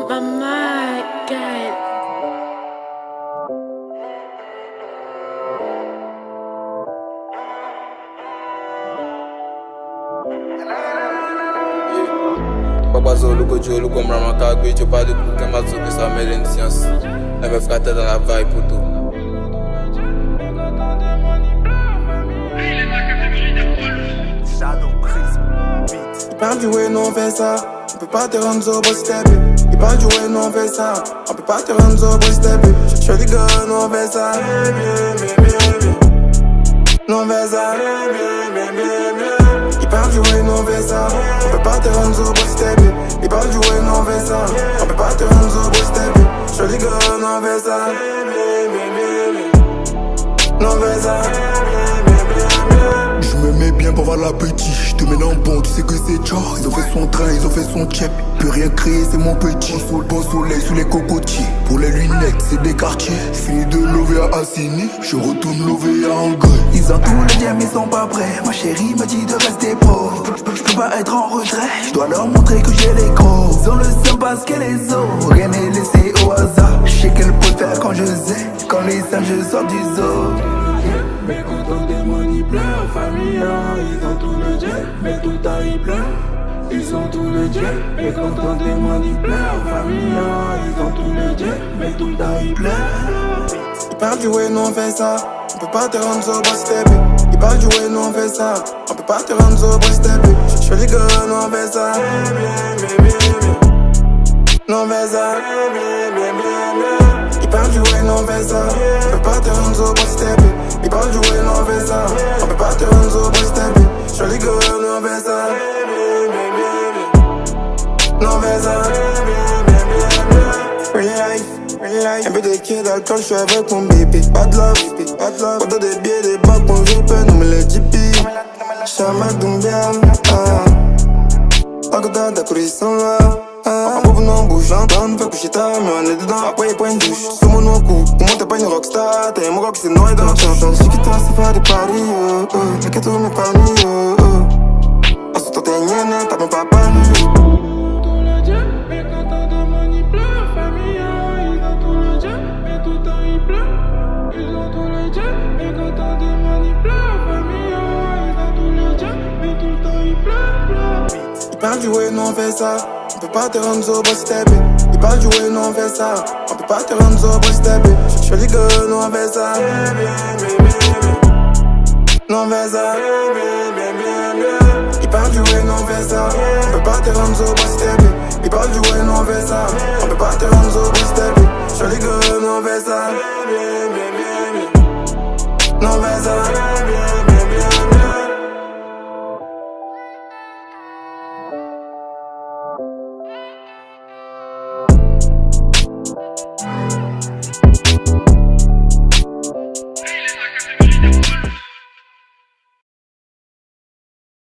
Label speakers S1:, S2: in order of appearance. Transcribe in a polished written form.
S1: my God.
S2: Papa Zo, Luko Joe, Luko Mramaka, tu parles de coup, Kamazo, que ça mêle une science. La meuf gâtée dans la vibe, poteau.
S3: Il parle du way, non, on fait ça. On peut pas te rendre sobre, step. Il parle du way, non, on fait ça. On peut pas te rendre sobre, step. Je fais des gars, non, on fait ça. Non, on fait ça. Il parle du way, non, on fait ça. On peut pas te rendre sobre, step. Il parle du way, non, on fait ça. On peut pas te rendre sobre, step. Je fais des gars, non, on fait ça. Non, on fait ça.
S4: Je me mets bien pour voir l'appétit. Je te mets dans le bon, tu sais que c'est Joe. Ils ont fait son train, ils ont fait son chep. Peux rien créer, c'est mon petit. Bon soleil sous les cocotiers. Pour les lunettes, c'est des quartiers. Fini de lever à Assini, je retourne lever à Angers.
S5: Ils ont tout le diable, ils sont pas prêts. Ma chérie me dit de rester pro. Je peux pas être en retrait. Je dois leur montrer que j'ai les gros. Ils ont le seum parce qu'elle est zo. Rien n'est laissé au hasard. Je sais qu'elle peut faire quand je sais. Quand les singes sortent du zoo.
S6: Mais quand on demande ils pleurent, famille, ils ont tout le jet, mais tout le temps ils pleurent. Ils ont tout le jet, mais quand on demande ils pleurent, famille, ils ont tout le jet, mais tout le temps ils pleurent.
S3: Il parle du way, non, on fait ça. On peut pas te rendre sobre, step. Il parle du way, non, on fait ça. On peut pas te rendre sobre, step. Je fais les gars, non, on fait ça. Non, on fait ça. Il parle du way, non, on fait ça. On peut pas te rendre sobre, step. Il parle du way, non, on fait ça. On peut pas te rendre sobre, step. Je fais les gars, non, on fait ça. Non, on fait ça. Real life. Un peu de kid d'alcool, j'suis avec mon bébé. Bad love. Pendant des billets, des bacs, mon GP, non mais le GP. Chama Dumbian, Agada d'Akuri sans loi. Bobo non bouge, j'entends, fais coucher ta, mais on est dedans. Après, il prend une douche. Sous mon nom coup, pour moi t'es pas une rockstar. T'es mon rock, c'est noir et dans la chance. Je qui toi, c'est faire des paris, mais que tous mes paris, Ensuite, toi t'es nienne, t'as même pas parlé.
S6: Mais quand on demande ils pleurent, famille, ils ont tout le jet, mais tout le temps ils pleurent. Ils ont tout le jet, mais quand on demande ils pleurent, famille, ils ont tout le jet, mais tout le temps ils pleurent.
S3: Il parle du way, non, on fait ça. On peut pas te rendre sobre, step. Il parle du way, non, on fait ça. On peut pas te rendre sobre, step. Je fais les gars, non, on fait ça. Non, on fait ça. Il parle du way, non, on fait ça. On peut pas te rendre sobre, step. Il parle du way, non, on fait ça. On peut pas te rendre sobre, step. Je fais les gars, non, on fait ça. Non, on fait ça.